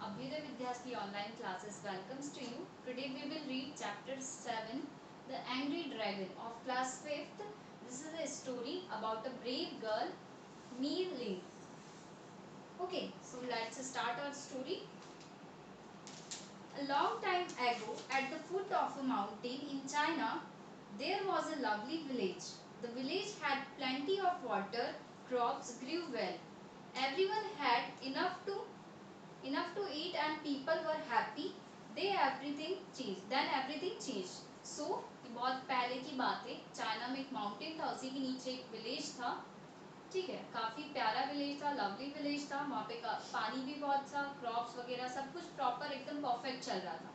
Abhyuday Vidyasthi online classes welcomes to you. Today we will read chapter 7, The Angry Dragon of class 5th. This is a story about a brave girl, Mi Ling. Okay, so let's start our story. A long time ago, at the foot of a mountain in China, there was a lovely village. The village had plenty of water, crops grew well. Everyone had enough to eat and people were happy. Then everything changed. So बहुत पहले की बात है, China में एक mountain था, उसी के नीचे एक विलेज था. ठीक है, काफी प्यारा विलेज था, लवली विलेज था. वहाँ पे पानी भी बहुत था, क्रॉप्स वगैरह सब कुछ प्रॉपर एकदम परफेक्ट चल रहा था.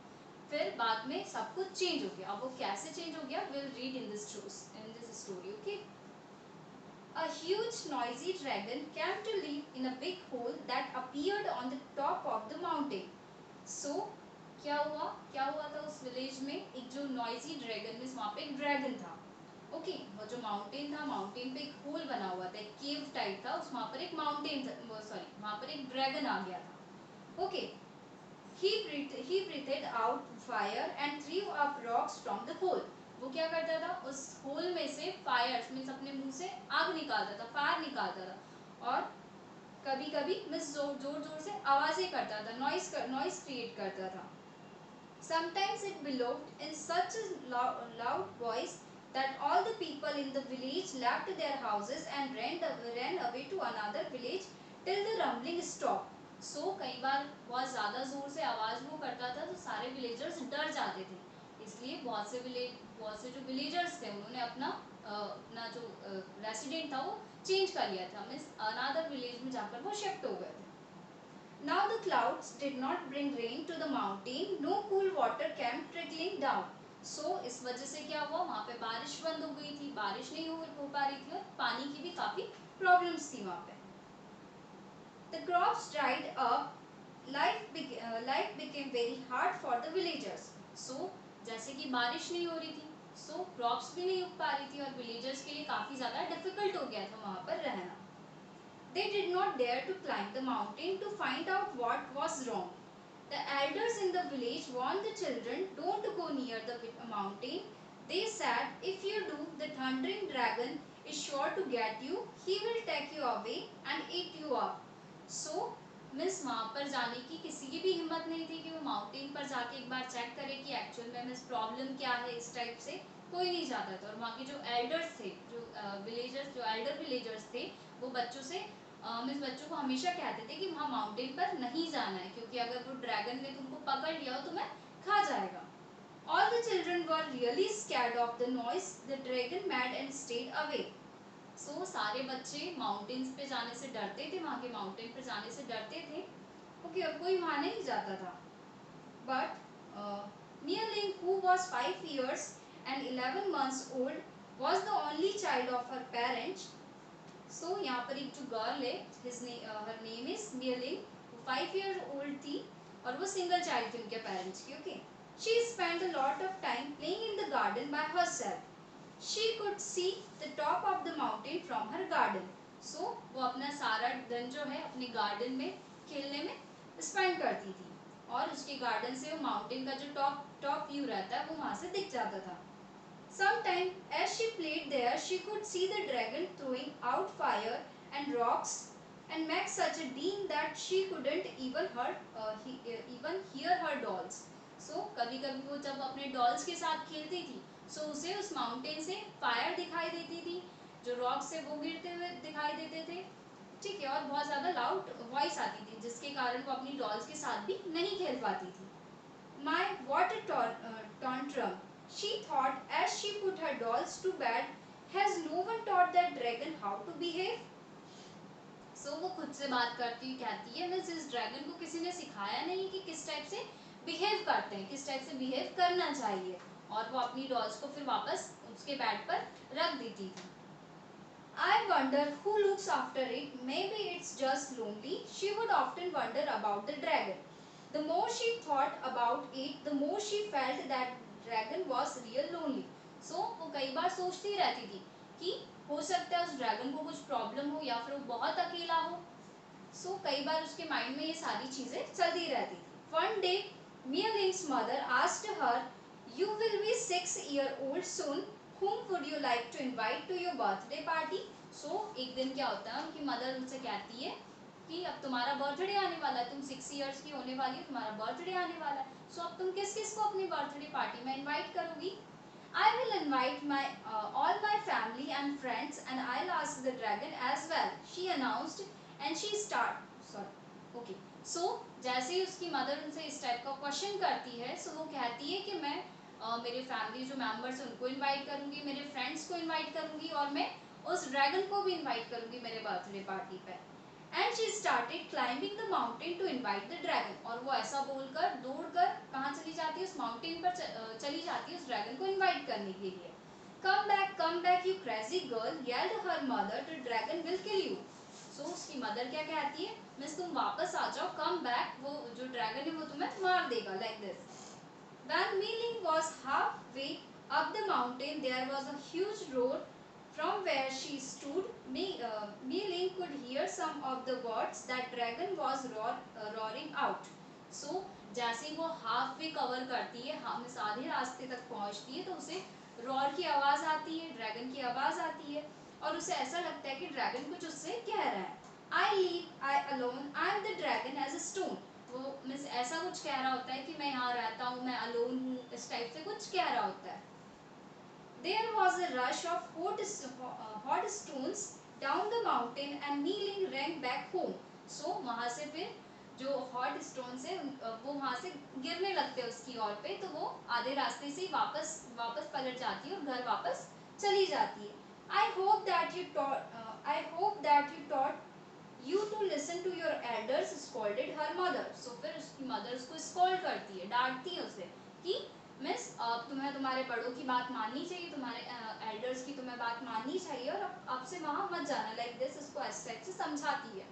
फिर बाद में सब कुछ चेंज हो गया. अब वो कैसे चेंज हो गया, will read in this story. Okay. A huge noisy dragon came to live in a big hole that appeared on the top of the mountain. So क्या हुआ था उस विलेज में. एक जो नॉइजी ड्रैगन, मीन्स वहाँ पे एक ड्रैगन था. ओके, वो जो माउंटेन था, माउंटेन पे एक होल बना हुआ था, एक केव टाइप था. उस वहाँ पर एक वहाँ पर एक ड्रैगन आ गया था. Okay. He breathed out fire and threw up rocks from the hole. वो क्या करता था, उस होल में से फायर मीन्स अपने मुंह से आग निकालता था, फायर निकालता था. और कभी कभी मीन्स जोर जोर से आवाजें करता था, नॉइस क्रिएट करता था. Sometimes it bellowed in such a loud voice that all the people in the village left their houses and ran away to another village till the rumbling stopped. So कई बार बहुत ज़्यादा जोर से आवाज़ वो करता था तो सारे विलेजर्स डर जाते थे. इसलिए बहुत से जो विलेजर्स थे उन्होंने अपना जो रेसिडेंट था वो चेंज कर लिया था. मीन्स अनदर विलेज में जाकर वो शिफ्ट हो गए थे. Now the clouds did not bring rain to the mountain. No cool water came trickling down. So इस वजह से क्या हुआ, वहाँ पे बारिश बंद हो गई थी, बारिश नहीं हो पा रही थी और पानी की भी काफी प्रॉब्लम्स थी वहाँ पे. The crops dried up. Life became very hard for the villagers. So जैसे कि बारिश नहीं हो रही थी, so crops भी नहीं उग पा रही थी और villagers के लिए काफी ज्यादा डिफिकल्ट हो गया था वहाँ पर रहना. They did not dare to climb the mountain to find out what was wrong. The elders in the village warned the children, don't go near the mountain. They said, if you do, the thundering dragon is sure to get you. He will take you away and eat you up. So, miss वहाँ पर जाने की किसी की भी हिम्मत नहीं थी कि वो माउंटेन पर जाके एक बार चेक करे कि एक्चुअल में मिस प्रॉब्लम क्या है. इस टाइप से कोई नहीं जाता था. और वहाँ के जो एल्डर्स थे, जो एल्डर विलेजर्स थे, वो बच्चों से मीन्स बच्चों को हमेशा कहते थे कि वहाँ माउंटेन पर नहीं जाना है, क्योंकि अगर वो ड्रैगन ने तुमको पकड़ लिया हो तुम्हें खा जाएगा. All the children were really scared of the noise. The dragon mad and stayed away. So सारे बच्चे माउंटेन्स पे जाने से डरते थे, वहाँ के माउंटेन पे जाने से डरते थे. ओके, और कोई वहाँ नहीं जाता था. But Mia Ling, who was 5 years and 11 months old, was the only child of her parents. So यहाँ पर एक जो गर्ल है, her name is Mia Ling, वो 5 years old थी और वो सिंगल चाइल्ड थी उनके पेरेंट्स की. Okay. She spent a lot of time playing in the garden by herself. She could see the top of the mountain from her garden. So वो अपना सारा दिन जो है अपने गार्डन में खेलने में स्पेंड करती थी और उसके गार्डन से वो माउंटेन का जो टॉप व्यू रहता है वो वहाँ से दिख जाता था. Sometimes, as she played there, she could see the dragon throwing out fire and rocks and make such a din that she couldn't even hear her dolls. So कभी कभी वो जब अपने डॉल्स के साथ खेलती थी, so उसे उस माउंटेन से फायर दिखाई देती थी, जो रॉक से वो गिरते हुए दिखाई देते थे. ठीक है, और बहुत ज्यादा लाउड वॉइस आती थी जिसके कारण वो अपनी डॉल्स के साथ भी नहीं खेल पाती थी. My what a tantrum, she thought as she put her dolls to bed. Has no one taught that dragon how to behave? So वो खुद से बात करती कहती है, मिस इस ड्रैगन को किसी ने सिखाया नहीं कि किस टाइप से बिहेव करते हैं, किस टाइप से बिहेव करना चाहिए. और वो अपनी डॉल्स को फिर वापस उसके बेड पर रख देती थी. I wonder who looks after it. Maybe it's just lonely. She would often wonder about the dragon. The more she thought about it, the more she felt that dragon was real lonely. So वो कई बार सोचती रहती थी कि हो सकता है उस ड्रैगन को कुछ प्रॉब्लम हो या फिर वो बहुत अकेला हो. सो कई बार उसके माइंड में ये सारी चीजें चलती रहती थी। One day Mia Ling's mother asked her, "You will be 6 years old soon. Whom would you like to invite to your birthday party?" So एक दिन क्या होता है, उनकी मदर उनसे कहती है कि अब तुम्हारा बर्थडे आने वाला है, तुम 6 years की होने वाली हो, तुम्हारा बर्थडे आने वाला है, सो अब तुम किस किस को अपनी बर्थडे पार्टी में इनवाइट करोगी? I will invite all my family and friends, and I'll ask the dragon as well, she announced, and she okay. So जैसे ही उसकी मदर उनसे इस टाइप का क्वेश्चन करती है, सो वो कहती है कि मैं मेरे फैमिली जो मेंबर्स हैं उनको इनवाइट करूंगी, मेरे फ्रेंड्स को इनवाइट करूंगी, और मैं उस ड्रैगन को भी इनवाइट करूंगी मेरे बर्थडे पार्टी पे। And she started climbing the mountain to invite the dragon, और वो ऐसा बोलकर दौड़कर कहाँ चली जाती है, उस माउंटेन पर चली जाती है उस ड्रैगन को इनवाइट करने के लिए। Come back you crazy girl, yelled her mother, the dragon will kill you. So उसकी मदर क्या कहती है, मिस तुम वापस आ जाओ, कम बैक, वो जो ड्रैगन है वो तुम्हें मार देगा, like this. When Mealing was halfway up the mountain, there was a huge roar. From where she stood, Mealing could hear some of the words that dragon was roaring out. So, जैसे ही वो halfway cover करती है, हम इस आधे रास्ते तक पहुंचती है, तो उसे roar की आवाज आती है, ड्रैगन की आवाज आती है, और उसे ऐसा लगता है कि ड्रैगन कुछ उससे कह रहा है। I alone, I am the dragon as a stone. वो मीन्स ऐसा कुछ कह रहा होता है कि मैं यहाँ रहता हूँ, मैं अलोन हूँ, इस टाइप से कुछ कह रहा होता है। There was a rush of hot stones down the mountain and Mealing ran back home. So वहाँ से फिर जो hot stones है वो वहाँ से गिरने लगते हैं उसकी ओर पे, तो वो आधे रास्ते से ही वापस पलट जाती है और घर वापस चली जाती है। I hope that you taught You to listen to your elders, scolded her mother. So फिर उसकी मदर उसको स्कॉल्ड करती है, डांटती है उसे कि मिस तुम्हें तुम्हारे बड़ों की बात माननी चाहिए, तुम्हारे एल्डर्स की तुम्हें बात माननी चाहिए, और अब से वहाँ मत जाना, लाइक दिस, उसको इस टाइप से समझाती है।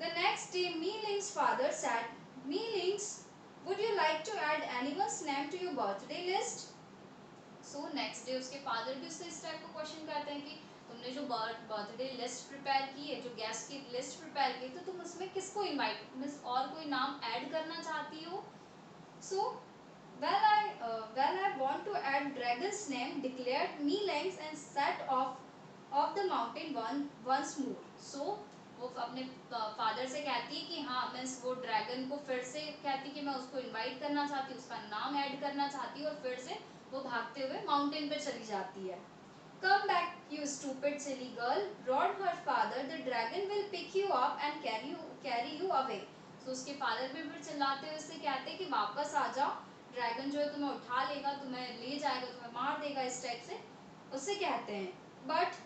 The next day, Mealing's father said, Mealings, would you like to add anyone's name to your birthday list? So next day उसके फादर भी उससे इस टाइप का क्वेश्चन करते हैं कि तुमने जो बर्थडे लिस्ट प्रिपेयर की है, जो गेस्ट की लिस्ट प्रिपेयर की, तो तुम उसमें किसको इनवाइट, मिस और कोई नाम ऐड करना चाहती हो? सो well I want to add dragon's name, declared Mealing, and set off the mountain once more. So वो अपने फादर से कहती है कि हाँ, मैं वो ड्रैगन को फिर से कहती कि मैं उसको इनवाइट करना चाहती हूँ, उसका नाम ऐड करना चाहती हूँ, और फिर से वो भागते हुए माउंटेन पे चली जाती है। Come back, you stupid silly girl, roared her father. The dragon will pick you up and carry you away. So उसके फादर भी फिर चिल्लाते हुए उससे कहते हैं कि वापस आ जाओ, ड्रैगन जो है तुम्हें उठा लेगा, तुम्हें ले जाएगा, तुम्हें मार देगा, इस टाइप से उससे कहते हैं। But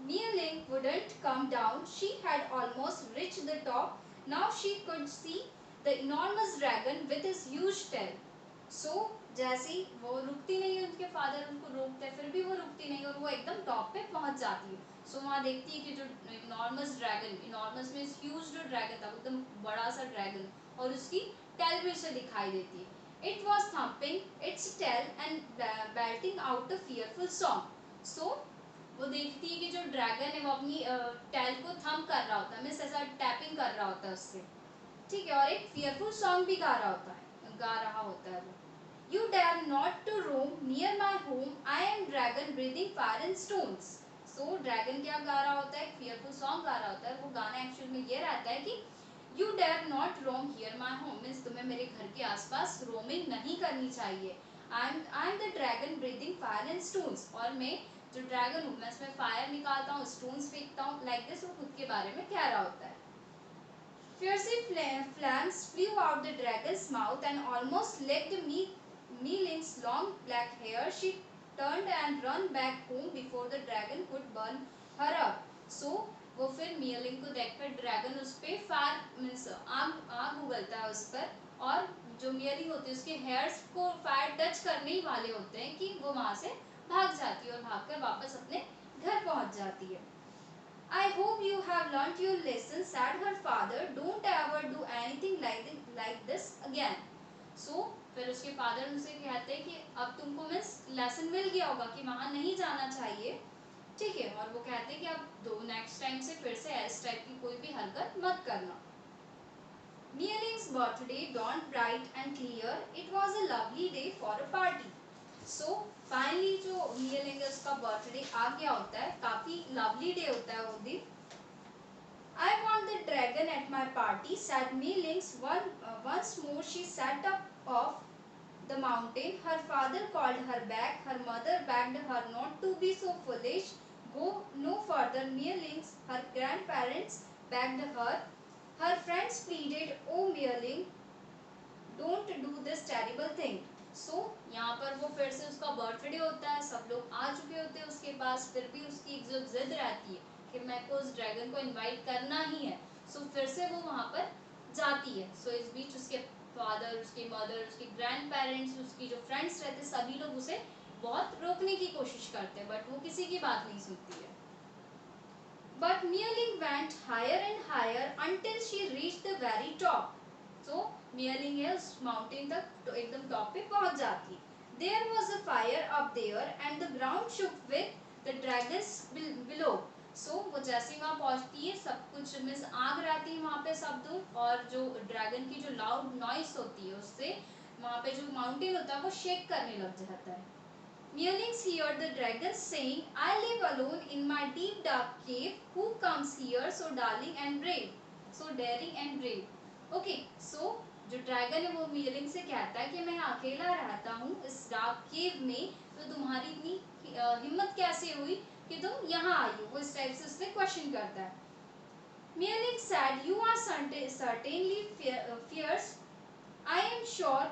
Mealing wouldn't come down. She had almost reached the top. Now she could see the enormous dragon with his huge tail. So जैसे ही वो रुकती नहीं है, उनके फादर उनको रोकते हैं, फिर भी वो रुकती नहीं, और वो एकदम टॉप पे पहुंच जाती है। सो वहाँ देखती है कि जो इनॉर्मस ड्रैगन, इनॉर्मस में ह्यूज जो ड्रैगन था, एकदम बड़ा सा ड्रैगन, और उसकी टेल भी उसे दिखाई देती है। It was thumping its tail and belting out a fearful song. So वो देखती है कि जो ड्रैगन है वो अपनी टेल को थम कर रहा होता है, मीन्स ऐसा टैपिंग कर रहा होता है उससे, ठीक है, और एक फियरफुल सॉन्ग भी गा रहा होता है वो। You dare not to roam near my home. I am dragon breathing fire and stones. So dragon क्या गा रहा होता है, fearful song गा रहा होता है। वो गाना एक्चुअल में ये रहता है कि You dare not roam near my home, means तुम्हें मेरे घर के आसपास रोमिंग नहीं करनी चाहिए। I am the dragon breathing fire and stones, और मैं जो ड्रैगन हूँ, मैं इसमें फायर निकालता हूँ, स्टोन्स फेंकता हूँ, लाइक दिस वो खुद के बारे में कह रहा होता है। Fierce flames flew out the dragon's mouth and almost licked Mealing's long black hair. She turned and ran back home before the dragon could burn her up. So वो फिर Mealing को देखकर ड्रैगन उस पे फायर मीन्स आग उगलता है उस पर, और जो Mealing होती है उसके हेयर्स को फायर टच करने ही वाले होते हैं कि वो वहाँ से भाग जाती है और भागकर वापस अपने घर पहुँच जाती है। I hope you have learnt your lesson, said her father. Don't ever do anything like this again. So फिर उसके फादर उनसे कहते हैं कि अब तुमको मिस लेसन मिल गया होगा कि वहाँ नहीं जाना चाहिए, ठीक है, और वो कहते हैं कि अब दो नेक्स्ट टाइम से फिर से इस टाइप की कोई भी हरकत मत करना। Mierling's birthday dawned bright and clear. It was a lovely day for a party. So finally जो Mierling है उसका बर्थडे आ गया होता है, काफी लवली डे होता है वो दिन। I want the dragon at my party, said Mierling. Once more she sat up off the mountain. Her father called her back. Her mother begged her not to be so foolish. Go no further, Mierling. Her grandparents begged her. Her friends pleaded, "Oh, Mierling, don't do this terrible thing." So यहाँ पर वो फिर से उसका birthday होता है, सब लोग आ चुके होते हैं उसके पास, फिर भी उसकी एक जो जिद रहती है कि मेरे को उस ड्रैगन को इनवाइट करना ही है। सो फिर से वो वहाँ पर जाती है। सो इस बीच उसके फादर, उसकी मदर, उसके ग्रैंड पेरेंट्स, उसकी जो फ्रेंड्स रहते, सभी लोग उसे बहुत रोकने की कोशिश करते हैं, बट वो किसी की बात नहीं सुनती है। But Mierling went higher and higher until she reached the very top. So Mierling है उस माउंटेन तक तो एकदम टॉप पे पहुंच जाती है। There was a fire up there and the ground shook with the dragons below. So वो जैसे वहाँ पहुंचती है, सब कुछ मीन्स आग रहती है वहाँ पे सब दूर, और जो ड्रैगन की जो लाउड नॉइस होती है उससे वहाँ पे जो माउंटेन होता है वो शेक करने लग जाता है। Mierling heard the dragon saying, "I live alone in my deep dark cave. Who comes here so daring and brave? So daring and brave." Okay, so जो ड्रैगन है वो Mierling से कहता है कि मैं अकेला रहता हूँ इस डार्क केव में, तो तुम्हारी इतनी हिम्मत कैसे हुई कि तुम यहाँ आई हो? वो इस टाइप से उससे क्वेश्चन करता है। Mierling said, "You are certainly fierce. I am sure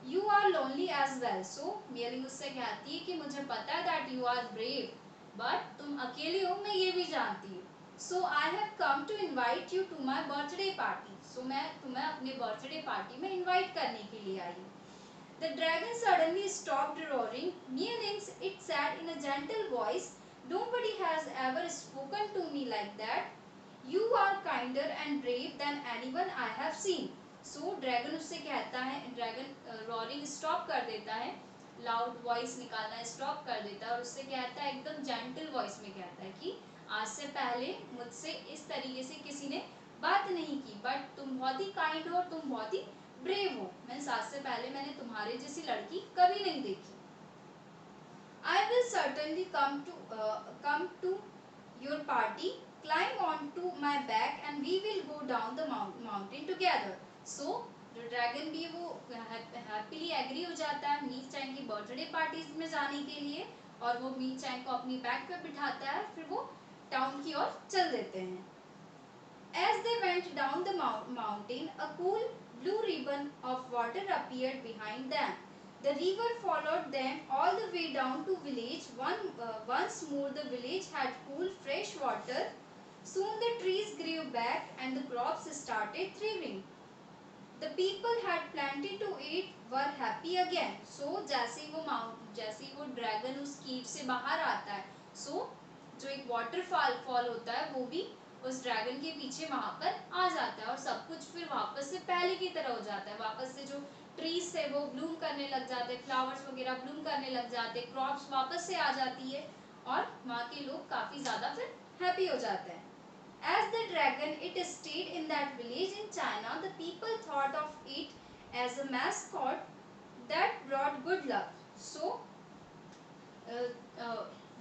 you are lonely as well." So Mierling उससे कहती है कि मुझे पता है that you are brave, but तुम अकेली हो, मैं ये भी जानती हूँ। So I have come to invite you to my birthday party. So मैं तुम्हें अपने बर्थडे पार्टी में इनवाइट करने के लिए आई हूँ। The dragon suddenly stopped roaring. Mierling, it said in a gentle voice, "Nobody has ever spoken to me like that. You are kinder and brave than anyone I have seen." So dragon उससे कहता है, dragon रॉरिंग stop कर देता है, loud voice निकालना stop कर देता है, और उससे कहता है एकदम जेंटल वॉइस में कहता है कि आज से पहले मुझसे इस तरीके से किसी ने बात नहीं की, बट तुम बहुत ही काइंड हो और तुम बहुत ही ब्रेव हो। मीन्स आज से पहले मैंने तुम्हारे जैसी लड़की कभी नहीं देखी। I will certainly come to your party. Climb onto my back and we will go down the mountain together. So जो ड्रैगन भी वो हैप्पीली एग्री हो जाता है मीत चैंग की बर्थडे पार्टीज में जाने के लिए, और वो मीत चैंग को अपनी बैक पे बिठाता है, फिर वो टाउन की ओर चल देते हैं। As they went down the mountain, a cool blue ribbon of water appeared behind them. The river followed them all the way down to village. Once more the village had cool fresh water. Soon the trees grew back and the crops started thriving. The people had plenty to eat, were happy again. So जैसे ही वो dragon उस Kyiv से बाहर आता है, so जो एक waterfall होता है वो भी उस ड्रैगन के पीछे वहां पर आ जाता है, और सब कुछ फिर वापस से पहले की तरह हो जाता है। वापस से जो ट्रीज थे वो ब्लूम करने लग जाते, फ्लावर्स वगैरह ब्लूम करने लग जाते, क्रॉप्स वापस से आ जाती है, और वहाँ के लोग काफी ज्यादा फिर हैप्पी हो जाते हैं। As the dragon it stayed in that village in China, the people thought of it as a mascot that brought good luck. So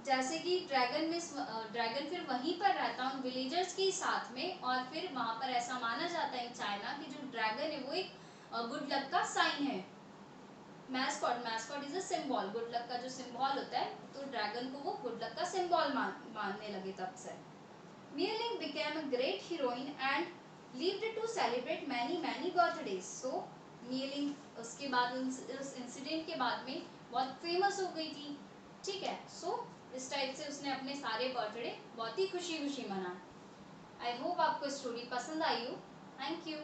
जैसे कि ड्रैगन फिर वहीं पर रहता उन विलेजर्स के साथ में, और फिर वहाँ पर ऐसा माना जाता है चाइना कि जो ड्रैगन है वो एक गुड लक का साइन है। Mascot is a symbol, good luck का जो सिंबल होता है, तो ड्रैगन को वो गुड लक का सिंबल मानने लगे तब से। Mierling became a great heroine and lived to celebrate many birthdays. So Mierling उसके बाद उस इंसिडेंट के बाद में बहुत फेमस हो गई थी। ठीक है, सो इस टाइप से उसने अपने सारे बर्थडे बहुत ही खुशी खुशी मनाए। आई होप आपको स्टोरी पसंद आई हो। Thank you.